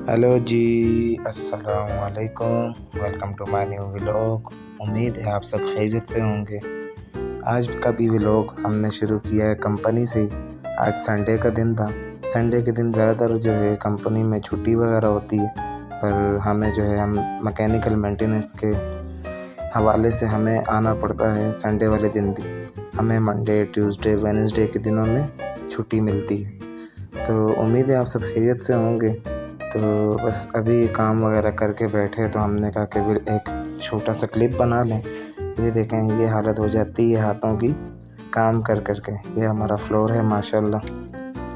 Hello जी, अस्सलाम वालेकुम। Welcome to my new vlog. उम्मीद है आप सब खैरियत से होंगे। आज का भी व्लॉग हमने शुरू किया है कंपनी से। आज संडे का दिन था। संडे के दिन ज़्यादातर जो है कंपनी में छुट्टी वगैरह होती है, पर हमें जो है हम मैकेनिकल मेंटेनेंस के हवाले से हमें आना पड़ता है। संडे वाले दिन भी हमें मंडे, ट्यूसडे, वेडनेसडे के दिनों में छुट्टी मिलती है। तो उम्मीद है आप सब खैरियत से होंगे। तो बस अभी काम वगैरह करके बैठे तो हमने कहा कि फिर एक छोटा सा क्लिप बना लें। ये देखें, ये हालत हो जाती है हाथों की काम कर कर के। ये हमारा फ्लोर है माशाल्लाह।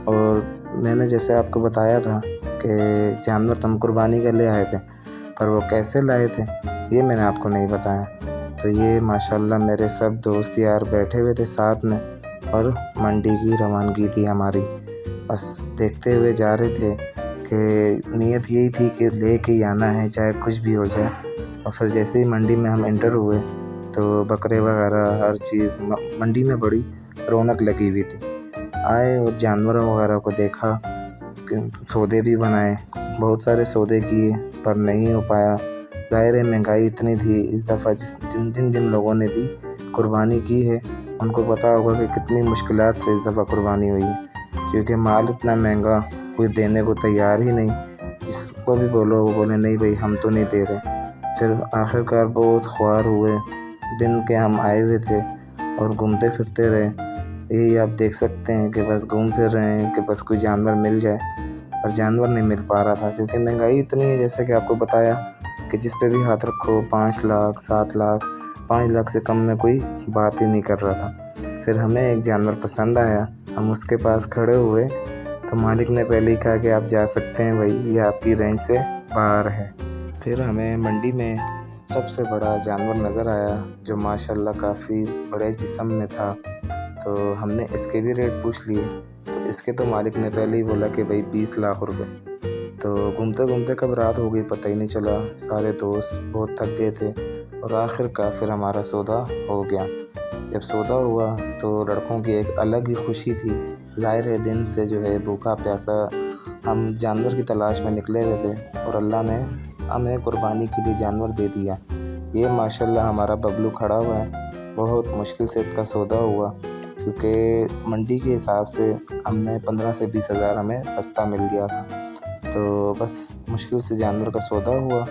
और मैंने जैसे आपको बताया था कि जानवर तो हम कुर्बानी के ले आए थे, पर वो कैसे लाए थे ये मैंने आपको नहीं बताया। तो ये माशाल्लाह मेरे सब दोस्त यार बैठे हुए थे साथ में, और मंडी की रवानगी थी हमारी। बस देखते हुए जा रहे थे कि नीयत यही थी कि लेके ही आना है चाहे कुछ भी हो जाए। और फिर जैसे ही मंडी में हम एंटर हुए तो बकरे वगैरह हर चीज़ मंडी में बड़ी रौनक लगी हुई थी। आए और जानवरों वगैरह को देखा, सौदे भी बनाए, बहुत सारे सौदे किए, पर नहीं हो पाया। ज़ाहिर है महंगाई इतनी थी इस दफ़ा। जिन लोगों ने भी कुर्बानी की है उनको पता होगा कि कितनी मुश्किलात से इस दफ़ा कुर्बानी हुई है, क्योंकि माल इतना महंगा, कोई देने को तैयार ही नहीं। जिसको भी बोलो वो बोले नहीं भाई हम तो नहीं दे रहे। फिर आखिरकार बहुत ख्वार हुए। दिन के हम आए हुए थे और घूमते फिरते रहे। यही आप देख सकते हैं कि बस घूम फिर रहे हैं कि बस कोई जानवर मिल जाए, पर जानवर नहीं मिल पा रहा था, क्योंकि महंगाई इतनी है। जैसे कि आपको बताया कि जिस पे भी हाथ रखो 5 लाख 7 लाख, 5 लाख से कम में कोई बात ही नहीं कर रहा था। फिर हमें एक जानवर पसंद आया, हम उसके पास खड़े हुए तो मालिक ने पहले ही कहा कि आप जा सकते हैं भाई, ये आपकी रेंज से बाहर है। फिर हमें मंडी में सबसे बड़ा जानवर नज़र आया जो माशाल्लाह काफ़ी बड़े जिस्म में था। तो हमने इसके भी रेट पूछ लिए, तो इसके तो मालिक ने पहले ही बोला कि भाई 20 लाख रुपए। तो घूमते घूमते कब रात हो गई पता ही नहीं चला। सारे दोस्त बहुत थक गए थे और आखिरकार फिर हमारा सौदा हो गया। जब सौदा हुआ तो लड़कों की एक अलग ही खुशी थी। ज़ाहिर है दिन से जो है भूखा प्यासा हम जानवर की तलाश में निकले हुए थे, और अल्लाह ने हमें कुर्बानी के लिए जानवर दे दिया। ये माशाल्लाह हमारा बबलू खड़ा हुआ है। बहुत मुश्किल से इसका सौदा हुआ, क्योंकि मंडी के हिसाब से हमने 15 से 20 हज़ार हमें सस्ता मिल गया था। तो बस मुश्किल से जानवर का सौदा हुआ।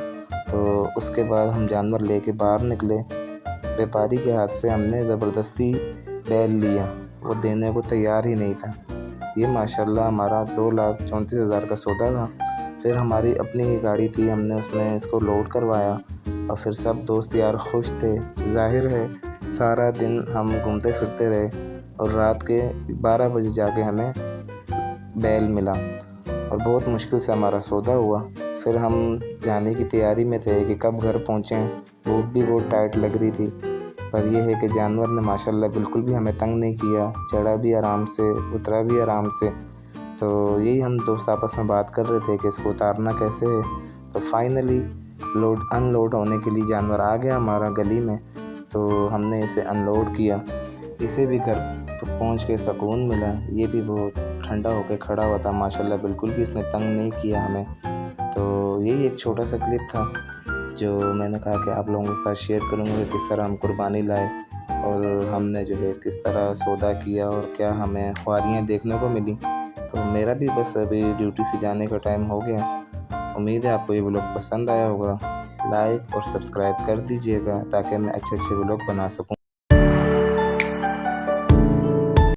तो उसके बाद हम जानवर लेके बाहर निकले। व्यापारी के हाथ से हमने ज़बरदस्ती बैल लिया, वो देने को तैयार ही नहीं था। ये माशाल्लाह हमारा 2,34,000 का सौदा था। फिर हमारी अपनी ही गाड़ी थी, हमने उसमें इसको लोड करवाया और फिर सब दोस्त यार खुश थे। ज़ाहिर है सारा दिन हम घूमते फिरते रहे और रात के 12 बजे जाके हमें बैल मिला, और बहुत मुश्किल से हमारा सौदा हुआ। फिर हम जाने की तैयारी में थे कि कब घर पहुँचें। भूख भी बहुत टाइट लग रही थी, पर यह है कि जानवर ने माशाल्लाह बिल्कुल भी हमें तंग नहीं किया। चढ़ा भी आराम से, उतरा भी आराम से। तो यही हम दोस्त आपस में बात कर रहे थे कि इसको उतारना कैसे है। तो फाइनली अनलोड होने के लिए जानवर आ गया हमारा गली में, तो हमने इसे अनलोड किया। इसे भी घर पहुंच के सुकून मिला। ये भी बहुत ठंडा होकर खड़ा हुआ था माशाल्लाह, बिल्कुल भी इसने तंग नहीं किया हमें। तो यही एक छोटा सा क्लिप था जो मैंने कहा कि आप लोगों के साथ शेयर करूँगा कि किस तरह हम कुर्बानी लाए और हमने जो है किस तरह सौदा किया और क्या हमें ख्वारियाँ देखने को मिली। तो मेरा भी बस अभी ड्यूटी से जाने का टाइम हो गया। उम्मीद है आपको ये व्लॉग पसंद आया होगा। लाइक और सब्सक्राइब कर दीजिएगा ताकि मैं अच्छे व्लॉग बना सकूँ।